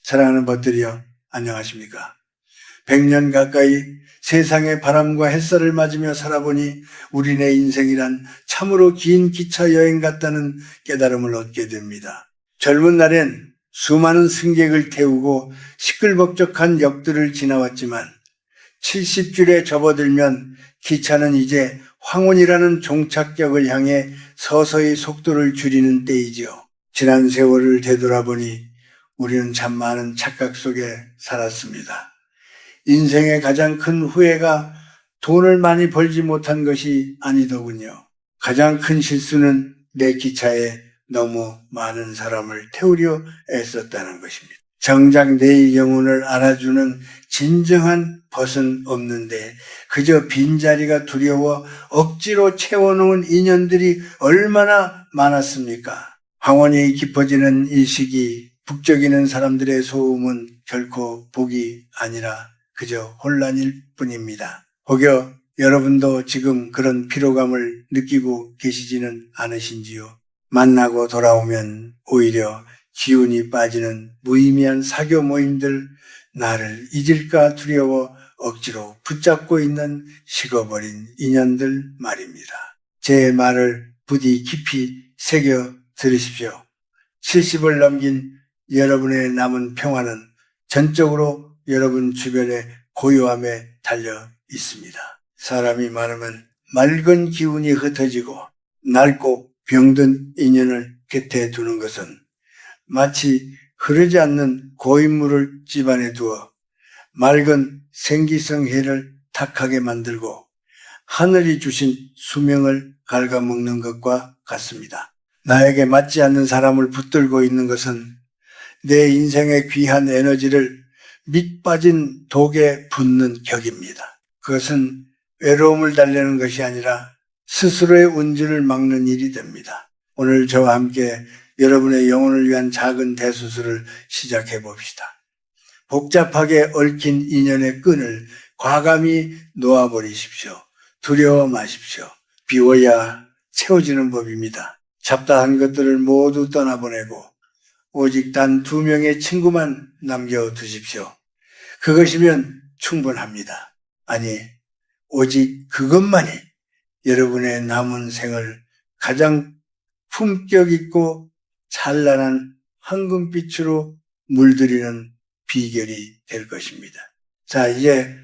사랑하는 벗들이여, 안녕하십니까? 100년 가까이 세상의 바람과 햇살을 맞으며 살아보니 우리네 인생이란 참으로 긴 기차 여행 같다는 깨달음을 얻게 됩니다. 젊은 날엔 수많은 승객을 태우고 시끌벅적한 역들을 지나왔지만 70줄에 접어들면 기차는 이제 황혼이라는 종착역을 향해 서서히 속도를 줄이는 때이지요. 지난 세월을 되돌아보니 우리는 참 많은 착각 속에 살았습니다. 인생의 가장 큰 후회가 돈을 많이 벌지 못한 것이 아니더군요. 가장 큰 실수는 내 기차에 너무 많은 사람을 태우려 애썼다는 것입니다. 정작 내 영혼을 알아주는 진정한 벗은 없는데 그저 빈자리가 두려워 억지로 채워놓은 인연들이 얼마나 많았습니까? 황혼이 깊어지는 이 시기 북적이는 사람들의 소음은 결코 복이 아니라 그저 혼란일 뿐입니다. 혹여 여러분도 지금 그런 피로감을 느끼고 계시지는 않으신지요? 만나고 돌아오면 오히려 기운이 빠지는 무의미한 사교 모임들, 나를 잊을까 두려워 억지로 붙잡고 있는 식어버린 인연들 말입니다. 제 말을 부디 깊이 새겨 들으십시오. 70을 넘긴 여러분의 남은 평화는 전적으로 여러분 주변의 고요함에 달려 있습니다. 사람이 많으면 맑은 기운이 흩어지고 낡고 병든 인연을 곁에 두는 것은 마치 흐르지 않는 고인물을 집안에 두어 맑은 생기성해를 탁하게 만들고 하늘이 주신 수명을 갉아먹는 것과 같습니다. 나에게 맞지 않는 사람을 붙들고 있는 것은 내 인생의 귀한 에너지를 밑 빠진 독에 붓는 격입니다. 그것은 외로움을 달래는 것이 아니라 스스로의 운전을 막는 일이 됩니다. 오늘 저와 함께 여러분의 영혼을 위한 작은 대수술을 시작해 봅시다. 복잡하게 얽힌 인연의 끈을 과감히 놓아버리십시오. 두려워 마십시오. 비워야 채워지는 법입니다. 잡다한 것들을 모두 떠나보내고 오직 단 2명의 친구만 남겨두십시오. 그것이면 충분합니다. 아니, 오직 그것만이 여러분의 남은 생을 가장 품격 있고 찬란한 황금빛으로 물들이는 비결이 될 것입니다. 자, 이제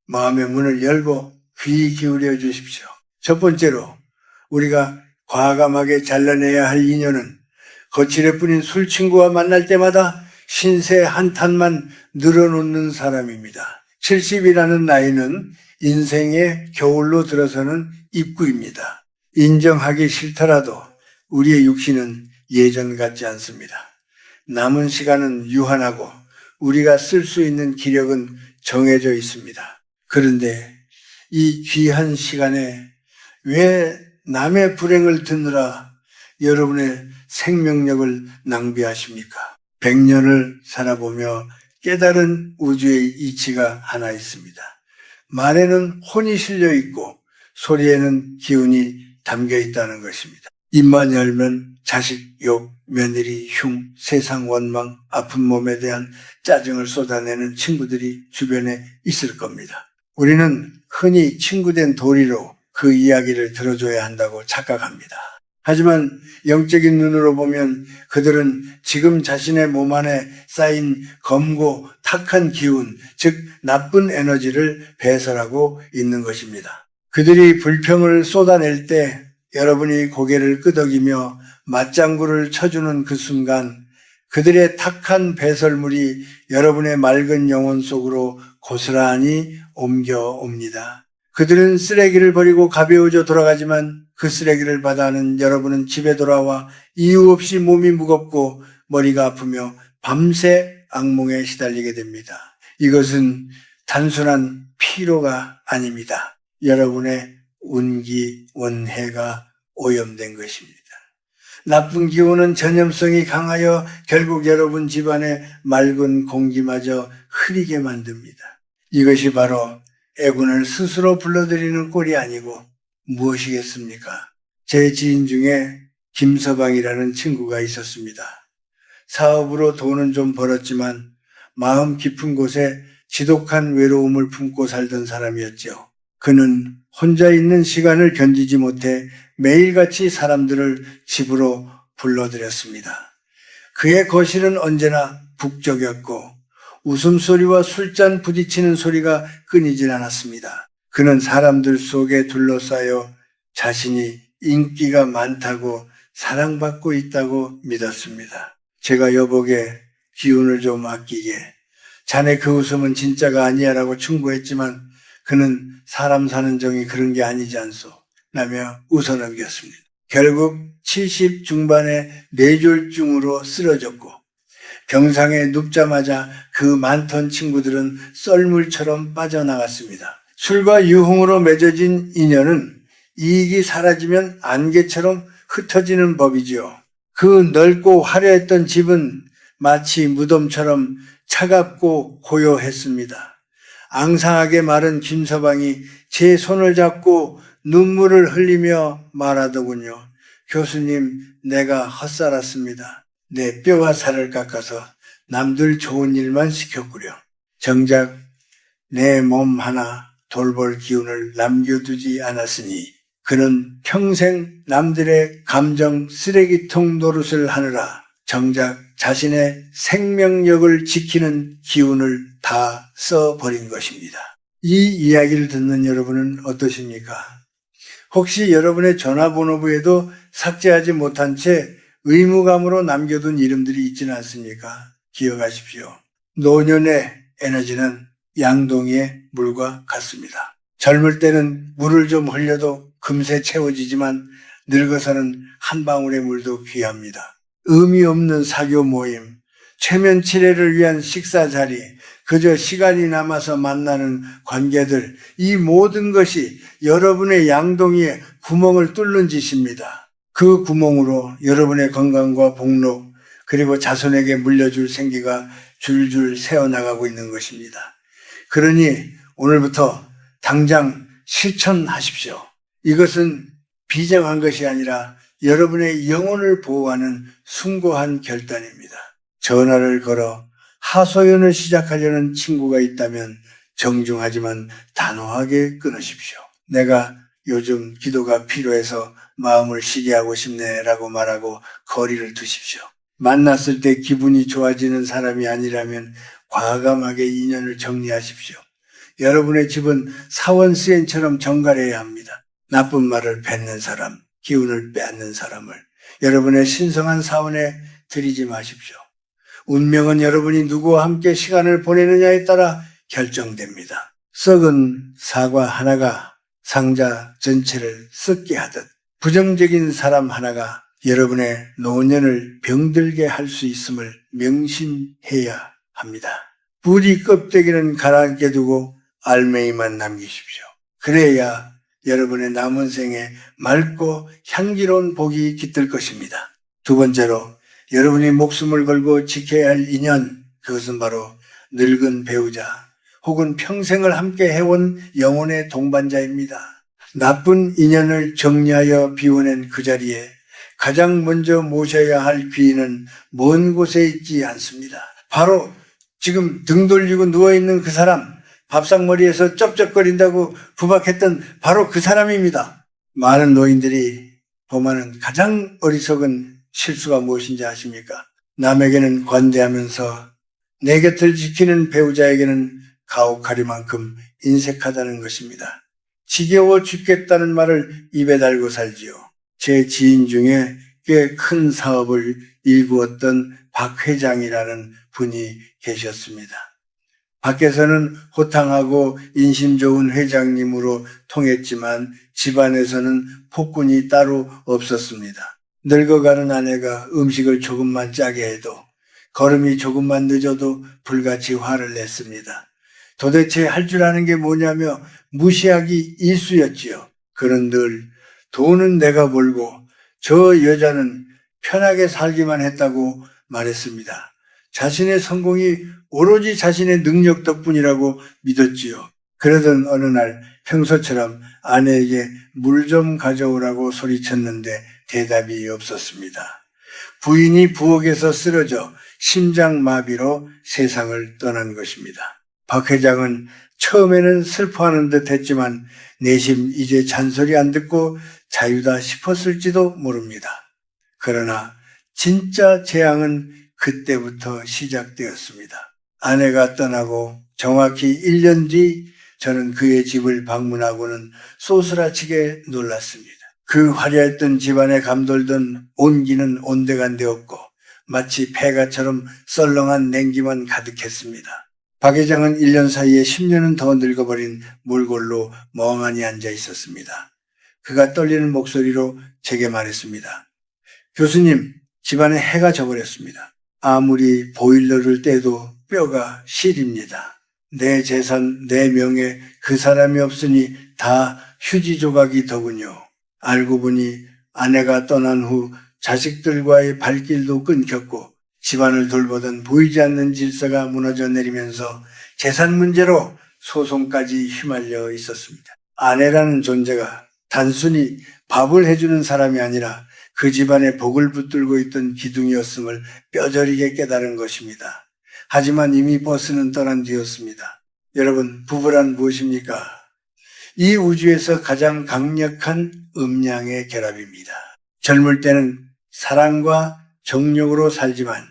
마음의 문을 열고 귀 기울여 주십시오. 첫 번째로 우리가 과감하게 잘라내야 할 인연은 거칠에 뿌린 술친구와 만날 때마다 신세 한탄만 늘어놓는 사람입니다. 70이라는 나이는 인생의 겨울로 들어서는 입구입니다. 인정하기 싫더라도 우리의 육신은 예전 같지 않습니다. 남은 시간은 유한하고 우리가 쓸 수 있는 기력은 정해져 있습니다. 그런데 이 귀한 시간에 왜 남의 불행을 듣느라 여러분의 생명력을 낭비하십니까? 100년을 살아보며 깨달은 우주의 이치가 하나 있습니다. 말에는 혼이 실려 있고 소리에는 기운이 담겨 있다는 것입니다. 입만 열면 자식 욕, 며느리 흉, 세상 원망, 아픈 몸에 대한 짜증을 쏟아내는 친구들이 주변에 있을 겁니다. 우리는 흔히 친구된 도리로 그 이야기를 들어줘야 한다고 착각합니다. 하지만 영적인 눈으로 보면 그들은 지금 자신의 몸 안에 쌓인 검고 탁한 기운, 즉 나쁜 에너지를 배설하고 있는 것입니다. 그들이 불평을 쏟아낼 때 여러분이 고개를 끄덕이며 맞장구를 쳐주는 그 순간 그들의 탁한 배설물이 여러분의 맑은 영혼 속으로 고스란히 옮겨옵니다. 그들은 쓰레기를 버리고 가벼워져 돌아가지만 그 쓰레기를 받아는 여러분은 집에 돌아와 이유 없이 몸이 무겁고 머리가 아프며 밤새 악몽에 시달리게 됩니다. 이것은 단순한 피로가 아닙니다. 여러분의 운기, 원해가 오염된 것입니다. 나쁜 기운은 전염성이 강하여 결국 여러분 집안의 맑은 공기마저 흐리게 만듭니다. 이것이 바로 애군을 스스로 불러들이는 꼴이 아니고 무엇이겠습니까? 제 지인 중에 김서방이라는 친구가 있었습니다. 사업으로 돈은 좀 벌었지만 마음 깊은 곳에 지독한 외로움을 품고 살던 사람이었죠. 그는 혼자 있는 시간을 견디지 못해 매일같이 사람들을 집으로 불러들였습니다. 그의 거실은 언제나 북적였고 웃음소리와 술잔 부딪히는 소리가 끊이질 않았습니다. 그는 사람들 속에 둘러싸여 자신이 인기가 많다고 사랑받고 있다고 믿었습니다. 제가 여보게 기운을 좀 아끼게, 자네 그 웃음은 진짜가 아니야 라고 충고했지만 그는 사람 사는 정이 그런 게 아니지 않소 라며 웃어넘겼습니다. 결국 70 중반의 뇌졸중으로 쓰러졌고 병상에 눕자마자 그 많던 친구들은 썰물처럼 빠져나갔습니다. 술과 유흥으로 맺어진 인연은 이익이 사라지면 안개처럼 흩어지는 법이지요. 그 넓고 화려했던 집은 마치 무덤처럼 차갑고 고요했습니다. 앙상하게 마른 김서방이 제 손을 잡고 눈물을 흘리며 말하더군요. 교수님, 내가 헛살았습니다. 내 뼈와 살을 깎아서 남들 좋은 일만 시켰구려. 정작 내 몸 하나 돌볼 기운을 남겨두지 않았으니 그는 평생 남들의 감정 쓰레기통 노릇을 하느라 정작 자신의 생명력을 지키는 기운을 다 써버린 것입니다. 이 이야기를 듣는 여러분은 어떠십니까? 혹시 여러분의 전화번호부에도 삭제하지 못한 채 의무감으로 남겨둔 이름들이 있지는 않습니까? 기억하십시오. 노년의 에너지는 양동이의 물과 같습니다. 젊을 때는 물을 좀 흘려도 금세 채워지지만 늙어서는 한 방울의 물도 귀합니다. 의미 없는 사교 모임, 최면치레를 위한 식사 자리, 그저 시간이 남아서 만나는 관계들, 이 모든 것이 여러분의 양동이에 구멍을 뚫는 짓입니다. 그 구멍으로 여러분의 건강과 복록, 그리고 자손에게 물려줄 생기가 줄줄 새어나가고 있는 것입니다. 그러니 오늘부터 당장 실천하십시오. 이것은 비정한 것이 아니라 여러분의 영혼을 보호하는 숭고한 결단입니다. 전화를 걸어 하소연을 시작하려는 친구가 있다면 정중하지만 단호하게 끊으십시오. 내가 요즘 기도가 필요해서 마음을 쉬게 하고 싶네 라고 말하고 거리를 두십시오. 만났을 때 기분이 좋아지는 사람이 아니라면 과감하게 인연을 정리하십시오. 여러분의 집은 사원수엔처럼 정갈해야 합니다. 나쁜 말을 뱉는 사람, 기운을 빼앗는 사람을 여러분의 신성한 사원에 들이지 마십시오. 운명은 여러분이 누구와 함께 시간을 보내느냐에 따라 결정됩니다. 썩은 사과 하나가 상자 전체를 썩게 하듯 부정적인 사람 하나가 여러분의 노년을 병들게 할 수 있음을 명심해야 합니다. 뿌리 껍데기는 가라앉게 두고 알맹이만 남기십시오. 그래야 여러분의 남은 생에 맑고 향기로운 복이 깃들 것입니다. 두 번째로 여러분이 목숨을 걸고 지켜야 할 인연, 그것은 바로 늙은 배우자 혹은 평생을 함께 해온 영혼의 동반자입니다. 나쁜 인연을 정리하여 비워낸 그 자리에 가장 먼저 모셔야 할 귀인은 먼 곳에 있지 않습니다. 바로 지금 등 돌리고 누워있는 그 사람, 밥상머리에서 쩝쩝거린다고 구박했던 바로 그 사람입니다. 많은 노인들이 범하는 가장 어리석은 실수가 무엇인지 아십니까? 남에게는 관대하면서 내 곁을 지키는 배우자에게는 가혹하리만큼 인색하다는 것입니다. 지겨워 죽겠다는 말을 입에 달고 살지요. 제 지인 중에 꽤 큰 사업을 일구었던 박 회장이라는 분이 계셨습니다. 밖에서는 호탕하고 인심 좋은 회장님으로 통했지만 집안에서는 폭군이 따로 없었습니다. 늙어가는 아내가 음식을 조금만 짜게 해도 걸음이 조금만 늦어도 불같이 화를 냈습니다. 도대체 할 줄 아는 게 뭐냐며 무시하기 일쑤였지요. 그는 늘 돈은 내가 벌고 저 여자는 편하게 살기만 했다고 말했습니다. 자신의 성공이 오로지 자신의 능력 덕분이라고 믿었지요. 그러던 어느 날 평소처럼 아내에게 물 좀 가져오라고 소리쳤는데 대답이 없었습니다. 부인이 부엌에서 쓰러져 심장마비로 세상을 떠난 것입니다. 박 회장은 처음에는 슬퍼하는 듯 했지만 내심 이제 잔소리 안 듣고 자유다 싶었을지도 모릅니다. 그러나 진짜 재앙은 그때부터 시작되었습니다. 아내가 떠나고 정확히 1년 뒤 저는 그의 집을 방문하고는 쏘스라치게 놀랐습니다. 그 화려했던 집안에 감돌던 온기는 온데간데 없고 마치 폐가처럼 썰렁한 냉기만 가득했습니다. 박 회장은 1년 사이에 10년은 더 늙어버린 몰골로 멍하니 앉아 있었습니다. 그가 떨리는 목소리로 제게 말했습니다. 교수님, 집안에 해가 져버렸습니다. 아무리 보일러를 떼도 뼈가 시립니다. 내 재산, 내 명예, 그 사람이 없으니 다 휴지 조각이 더군요. 알고 보니 아내가 떠난 후 자식들과의 발길도 끊겼고 집안을 돌보던 보이지 않는 질서가 무너져 내리면서 재산 문제로 소송까지 휘말려 있었습니다. 아내라는 존재가 단순히 밥을 해주는 사람이 아니라 그 집안에 복을 붙들고 있던 기둥이었음을 뼈저리게 깨달은 것입니다. 하지만 이미 버스는 떠난 뒤였습니다. 여러분, 부부란 무엇입니까? 이 우주에서 가장 강력한 음양의 결합입니다. 젊을 때는 사랑과 정욕으로 살지만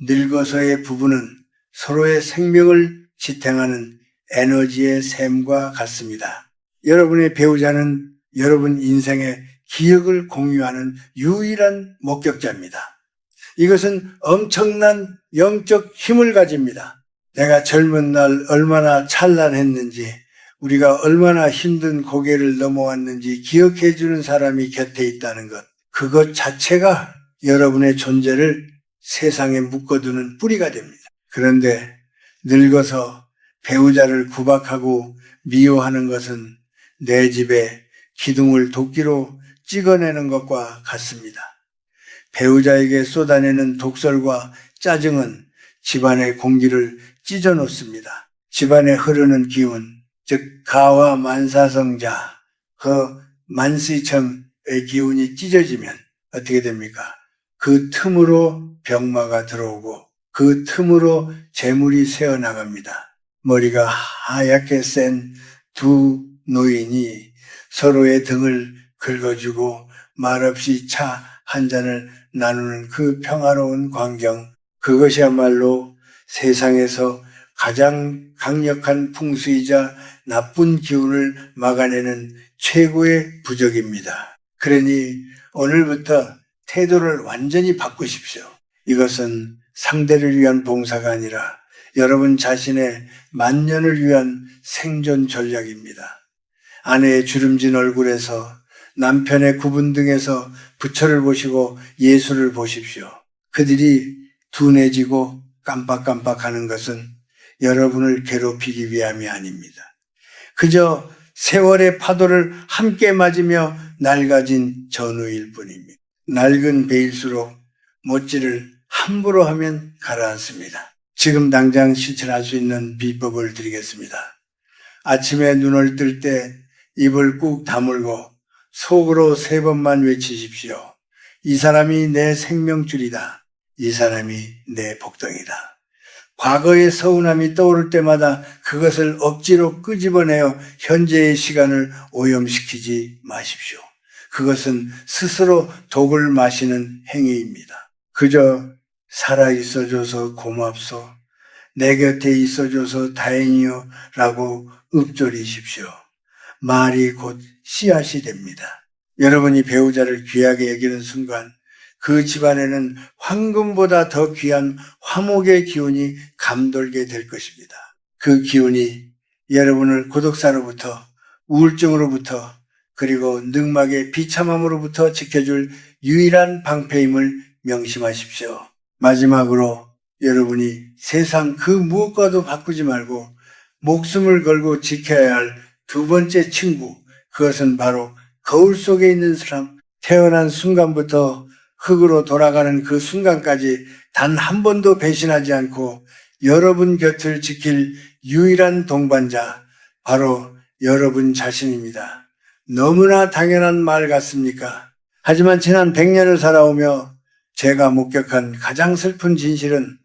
늙어서의 부부는 서로의 생명을 지탱하는 에너지의 샘과 같습니다. 여러분의 배우자는 여러분 인생의 기억을 공유하는 유일한 목격자입니다. 이것은 엄청난 영적 힘을 가집니다. 내가 젊은 날 얼마나 찬란했는지, 우리가 얼마나 힘든 고개를 넘어왔는지 기억해 주는 사람이 곁에 있다는 것. 그것 자체가 여러분의 존재를 세상에 묶어두는 뿌리가 됩니다. 그런데 늙어서 배우자를 구박하고 미워하는 것은 내 집에 기둥을 도끼로 찍어내는 것과 같습니다. 배우자에게 쏟아내는 독설과 짜증은 집안의 공기를 찢어놓습니다. 집안에 흐르는 기운, 즉 가와 만사성자, 그 만시청의 기운이 찢어지면 어떻게 됩니까? 그 틈으로 병마가 들어오고 그 틈으로 재물이 새어나갑니다. 머리가 하얗게 센 두 노인이 서로의 등을 긁어주고 말없이 차 한 잔을 나누는 그 평화로운 광경, 그것이야말로 세상에서 가장 강력한 풍수이자 나쁜 기운을 막아내는 최고의 부적입니다. 그러니 오늘부터 태도를 완전히 바꾸십시오. 이것은 상대를 위한 봉사가 아니라 여러분 자신의 만년을 위한 생존 전략입니다. 아내의 주름진 얼굴에서 남편의 구분 등에서 부처를 보시고 예수를 보십시오. 그들이 둔해지고 깜빡깜빡하는 것은 여러분을 괴롭히기 위함이 아닙니다. 그저 세월의 파도를 함께 맞으며 낡아진 전우일 뿐입니다. 낡은 배일수록 못질을 함부로 하면 가라앉습니다. 지금 당장 실천할 수 있는 비법을 드리겠습니다. 아침에 눈을 뜰 때 입을 꾹 다물고 속으로 3번만 외치십시오. 이 사람이 내 생명줄이다. 이 사람이 내 복덩이다. 과거의 서운함이 떠오를 때마다 그것을 억지로 끄집어내어 현재의 시간을 오염시키지 마십시오. 그것은 스스로 독을 마시는 행위입니다. 그저 살아있어줘서 고맙소. 내 곁에 있어줘서 다행이요 라고 읊조리십시오. 말이 곧 씨앗이 됩니다. 여러분이 배우자를 귀하게 여기는 순간 그 집안에는 황금보다 더 귀한 화목의 기운이 감돌게 될 것입니다. 그 기운이 여러분을 고독사로부터, 우울증으로부터, 그리고 늑막의 비참함으로부터 지켜줄 유일한 방패임을 명심하십시오. 마지막으로 여러분이 세상 그 무엇과도 바꾸지 말고 목숨을 걸고 지켜야 할 두 번째 친구, 그것은 바로 거울 속에 있는 사람. 태어난 순간부터 흙으로 돌아가는 그 순간까지 단 한 번도 배신하지 않고 여러분 곁을 지킬 유일한 동반자, 바로 여러분 자신입니다. 너무나 당연한 말 같습니까? 하지만 지난 100년을 살아오며 제가 목격한 가장 슬픈 진실은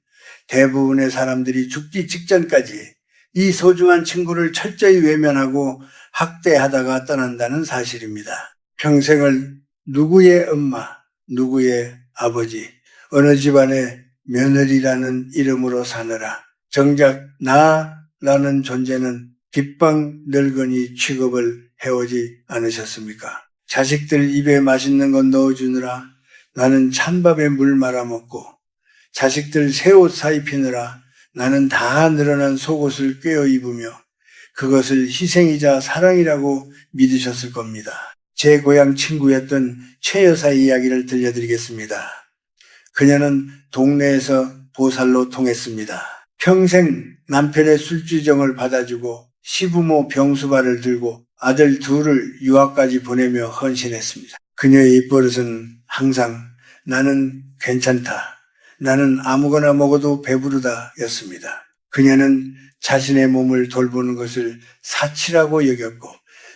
대부분의 사람들이 죽기 직전까지 이 소중한 친구를 철저히 외면하고 학대하다가 떠난다는 사실입니다. 평생을 누구의 엄마, 누구의 아버지, 어느 집안의 며느리라는 이름으로 사느라 정작 나라는 존재는 빗방 늙은이 취급을 해오지 않으셨습니까? 자식들 입에 맛있는 것 넣어주느라 나는 찬밥에 물 말아먹고 자식들 새 옷 사입히느라 나는 다 늘어난 속옷을 꿰어 입으며 그것을 희생이자 사랑이라고 믿으셨을 겁니다. 제 고향 친구였던 최 여사의 이야기를 들려드리겠습니다. 그녀는 동네에서 보살로 통했습니다. 평생 남편의 술주정을 받아주고 시부모 병수발을 들고 아들 둘을 유학까지 보내며 헌신했습니다. 그녀의 입버릇은 항상 나는 괜찮다. 나는 아무거나 먹어도 배부르다 였습니다. 그녀는 자신의 몸을 돌보는 것을 사치라고 여겼고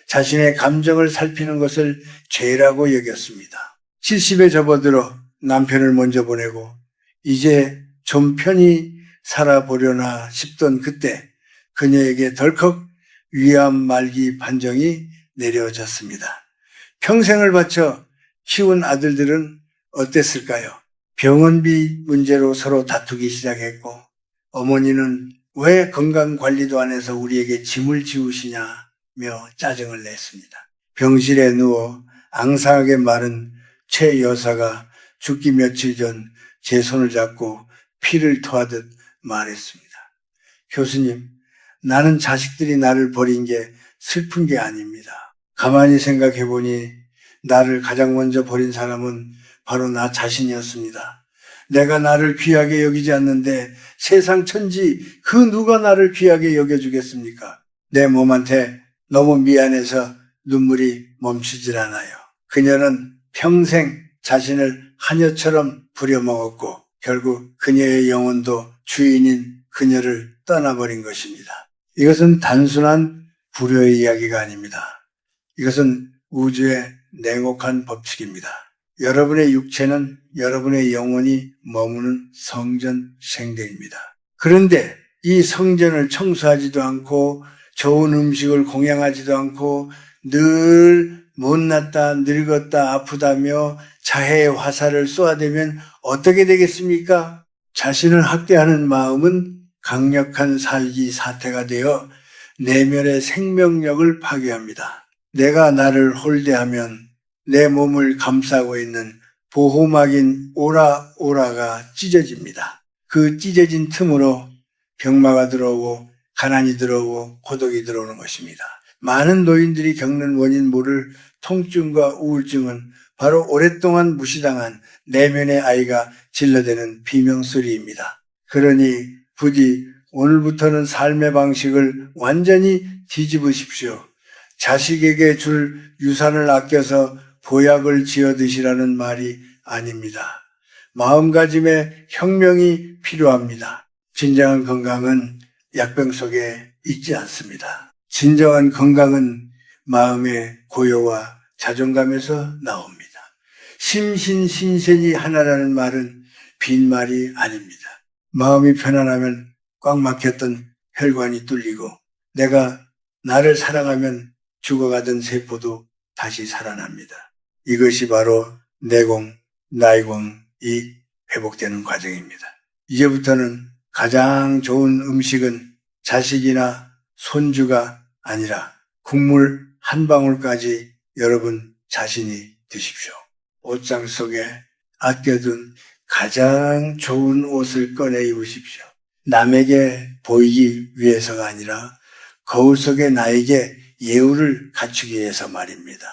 자신의 감정을 살피는 것을 죄라고 여겼습니다. 70에 접어들어 남편을 먼저 보내고 이제 좀 편히 살아보려나 싶던 그때 그녀에게 덜컥 위암 말기 판정이 내려졌습니다. 평생을 바쳐 키운 아들들은 어땠을까요? 병원비 문제로 서로 다투기 시작했고 어머니는 왜 건강관리도 안 해서 우리에게 짐을 지우시냐며 짜증을 냈습니다. 병실에 누워 앙상하게 마른 최 여사가 죽기 며칠 전 제 손을 잡고 피를 토하듯 말했습니다. 교수님, 나는 자식들이 나를 버린 게 슬픈 게 아닙니다. 가만히 생각해 보니 나를 가장 먼저 버린 사람은 바로 나 자신이었습니다. 내가 나를 귀하게 여기지 않는데 세상 천지 그 누가 나를 귀하게 여겨주겠습니까? 내 몸한테 너무 미안해서 눈물이 멈추질 않아요. 그녀는 평생 자신을 하녀처럼 부려먹었고 결국 그녀의 영혼도 주인인 그녀를 떠나버린 것입니다. 이것은 단순한 불효의 이야기가 아닙니다. 이것은 우주의 냉혹한 법칙입니다. 여러분의 육체는 여러분의 영혼이 머무는 성전 생대입니다. 그런데 이 성전을 청소하지도 않고 좋은 음식을 공양하지도 않고 늘 못났다, 늙었다, 아프다며 자해의 화살을 쏘아대면 어떻게 되겠습니까? 자신을 학대하는 마음은 강력한 살기 사태가 되어 내면의 생명력을 파괴합니다. 내가 나를 홀대하면 내 몸을 감싸고 있는 보호막인 오라가 찢어집니다. 그 찢어진 틈으로 병마가 들어오고 가난이 들어오고 고독이 들어오는 것입니다. 많은 노인들이 겪는 원인 모를 통증과 우울증은 바로 오랫동안 무시당한 내면의 아이가 질러대는 비명소리입니다. 그러니 부디 오늘부터는 삶의 방식을 완전히 뒤집으십시오. 자식에게 줄 유산을 아껴서 보약을 지어 드시라는 말이 아닙니다. 마음가짐의 혁명이 필요합니다. 진정한 건강은 약병 속에 있지 않습니다. 진정한 건강은 마음의 고요와 자존감에서 나옵니다. 심신신센이 하나라는 말은 빈말이 아닙니다. 마음이 편안하면 꽉 막혔던 혈관이 뚫리고 내가 나를 사랑하면 죽어가던 세포도 다시 살아납니다. 이것이 바로 내공, 나이공이 회복되는 과정입니다. 이제부터는 가장 좋은 음식은 자식이나 손주가 아니라 국물 한 방울까지 여러분 자신이 드십시오. 옷장 속에 아껴둔 가장 좋은 옷을 꺼내 입으십시오. 남에게 보이기 위해서가 아니라 거울 속에 나에게 예우를 갖추기 위해서 말입니다.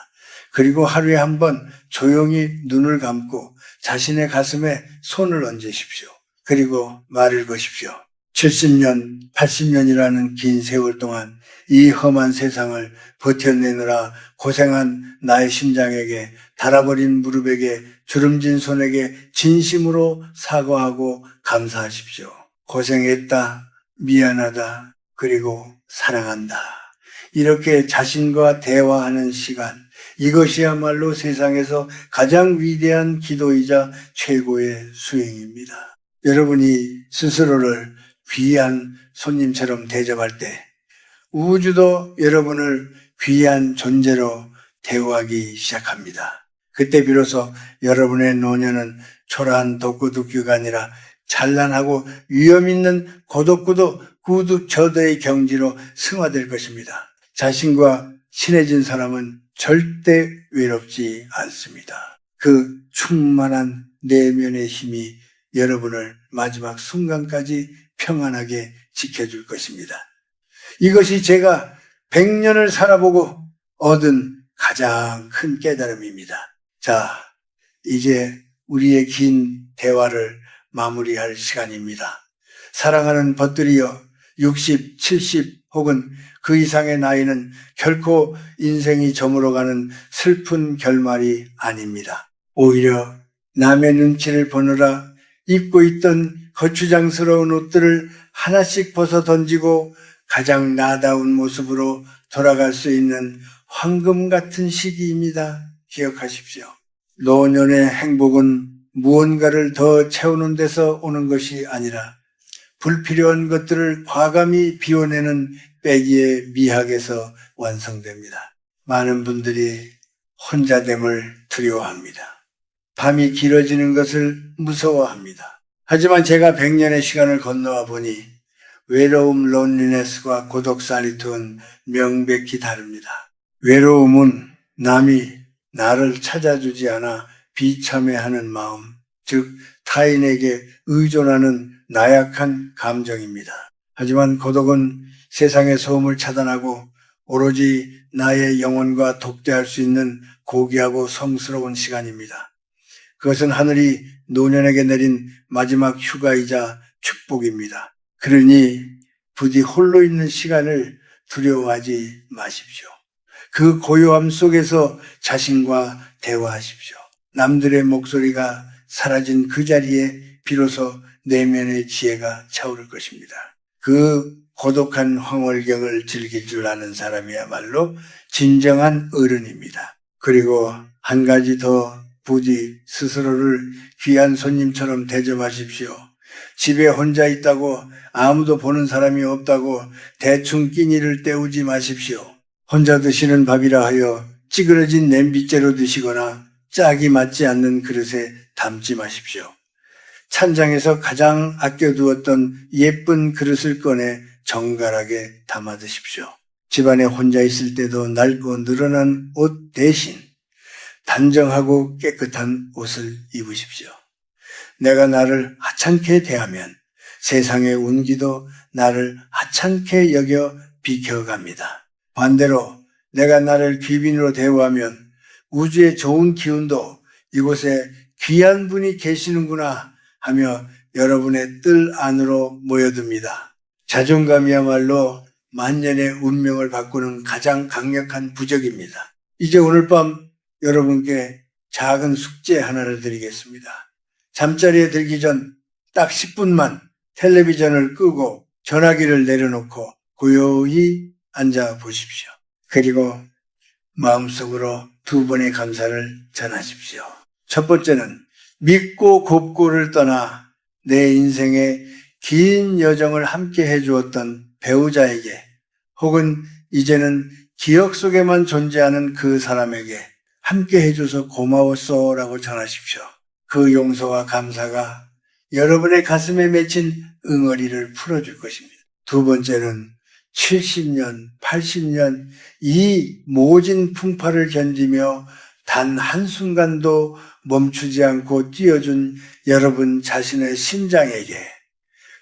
그리고 하루에 한 번 조용히 눈을 감고 자신의 가슴에 손을 얹으십시오. 그리고 말을 거십시오. 70년, 80년이라는 긴 세월 동안 이 험한 세상을 버텨내느라 고생한 나의 심장에게, 닳아버린 무릎에게, 주름진 손에게 진심으로 사과하고 감사하십시오. 고생했다, 미안하다, 그리고 사랑한다. 이렇게 자신과 대화하는 시간, 이것이야말로 세상에서 가장 위대한 기도이자 최고의 수행입니다. 여러분이 스스로를 귀한 손님처럼 대접할 때 우주도 여러분을 귀한 존재로 대우하기 시작합니다. 그때 비로소 여러분의 노년은 초라한 독구독교가 아니라 찬란하고 위험 있는 고독구도 구두저도의 경지로 승화될 것입니다. 자신과 친해진 사람은 절대 외롭지 않습니다. 그 충만한 내면의 힘이 여러분을 마지막 순간까지 평안하게 지켜줄 것입니다. 이것이 제가 100년을 살아보고 얻은 가장 큰 깨달음입니다. 자, 이제 우리의 긴 대화를 마무리할 시간입니다. 사랑하는 벗들이여, 60, 70 혹은 그 이상의 나이는 결코 인생이 저물어가는 슬픈 결말이 아닙니다. 오히려 남의 눈치를 보느라 입고 있던 거추장스러운 옷들을 하나씩 벗어 던지고 가장 나다운 모습으로 돌아갈 수 있는 황금 같은 시기입니다. 기억하십시오. 노년의 행복은 무언가를 더 채우는 데서 오는 것이 아니라 불필요한 것들을 과감히 비워내는 빼기의 미학에서 완성됩니다. 많은 분들이 혼자됨을 두려워합니다. 밤이 길어지는 것을 무서워합니다. 하지만 제가 100년의 시간을 건너와 보니 외로움, 론리네스와 고독, 살리투는 명백히 다릅니다. 외로움은 남이 나를 찾아주지 않아 비참해하는 마음, 즉 타인에게 의존하는 나약한 감정입니다. 하지만 고독은 세상의 소음을 차단하고 오로지 나의 영혼과 독대할 수 있는 고귀하고 성스러운 시간입니다. 그것은 하늘이 노년에게 내린 마지막 휴가이자 축복입니다. 그러니 부디 홀로 있는 시간을 두려워하지 마십시오. 그 고요함 속에서 자신과 대화하십시오. 남들의 목소리가 사라진 그 자리에 비로소 내면의 지혜가 차오를 것입니다. 그 고독한 황홀경을 즐길 줄 아는 사람이야말로 진정한 어른입니다. 그리고 한 가지 더, 부디 스스로를 귀한 손님처럼 대접하십시오. 집에 혼자 있다고 아무도 보는 사람이 없다고 대충 끼니를 때우지 마십시오. 혼자 드시는 밥이라 하여 찌그러진 냄비째로 드시거나 짝이 맞지 않는 그릇에 담지 마십시오. 찬장에서 가장 아껴두었던 예쁜 그릇을 꺼내 정갈하게 담아 드십시오. 집안에 혼자 있을 때도 낡고 늘어난 옷 대신 단정하고 깨끗한 옷을 입으십시오. 내가 나를 하찮게 대하면 세상의 운기도 나를 하찮게 여겨 비켜갑니다. 반대로 내가 나를 귀빈으로 대우하면 우주의 좋은 기운도 이곳에 귀한 분이 계시는구나 하며 여러분의 뜰 안으로 모여듭니다. 자존감이야말로 만년의 운명을 바꾸는 가장 강력한 부적입니다. 이제 오늘 밤 여러분께 작은 숙제 하나를 드리겠습니다. 잠자리에 들기 전 딱 10분만 텔레비전을 끄고 전화기를 내려놓고 고요히 앉아 보십시오. 그리고 마음속으로 2번의 감사를 전하십시오. 첫 번째는 믿고 곱고를 떠나 내 인생의 긴 여정을 함께 해주었던 배우자에게 혹은 이제는 기억 속에만 존재하는 그 사람에게 함께 해줘서 고마웠어 라고 전하십시오. 그 용서와 감사가 여러분의 가슴에 맺힌 응어리를 풀어줄 것입니다. 두 번째는 70년, 80년 이 모진 풍파를 견디며 단 한순간도 멈추지 않고 뛰어준 여러분 자신의 심장에게,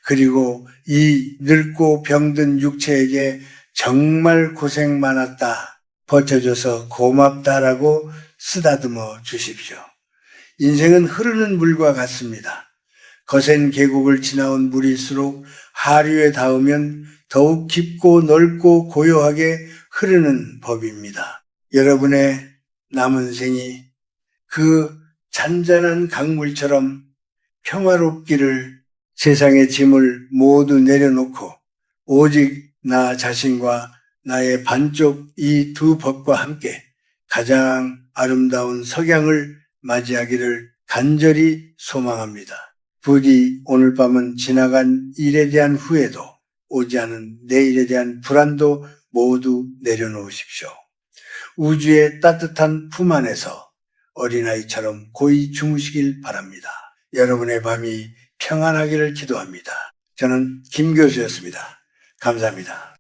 그리고 이 늙고 병든 육체에게 정말 고생 많았다, 버텨줘서 고맙다라고 쓰다듬어 주십시오. 인생은 흐르는 물과 같습니다. 거센 계곡을 지나온 물일수록 하류에 닿으면 더욱 깊고 넓고 고요하게 흐르는 법입니다. 여러분의 남은 생이 그 잔잔한 강물처럼 평화롭기를, 세상의 짐을 모두 내려놓고 오직 나 자신과 나의 반쪽 이 두 법과 함께 가장 아름다운 석양을 맞이하기를 간절히 소망합니다. 부디 오늘 밤은 지나간 일에 대한 후회도 오지 않은 내일에 대한 불안도 모두 내려놓으십시오. 우주의 따뜻한 품 안에서 어린아이처럼 고이 주무시길 바랍니다. 여러분의 밤이 평안하기를 기도합니다. 저는 김 교수였습니다. 감사합니다.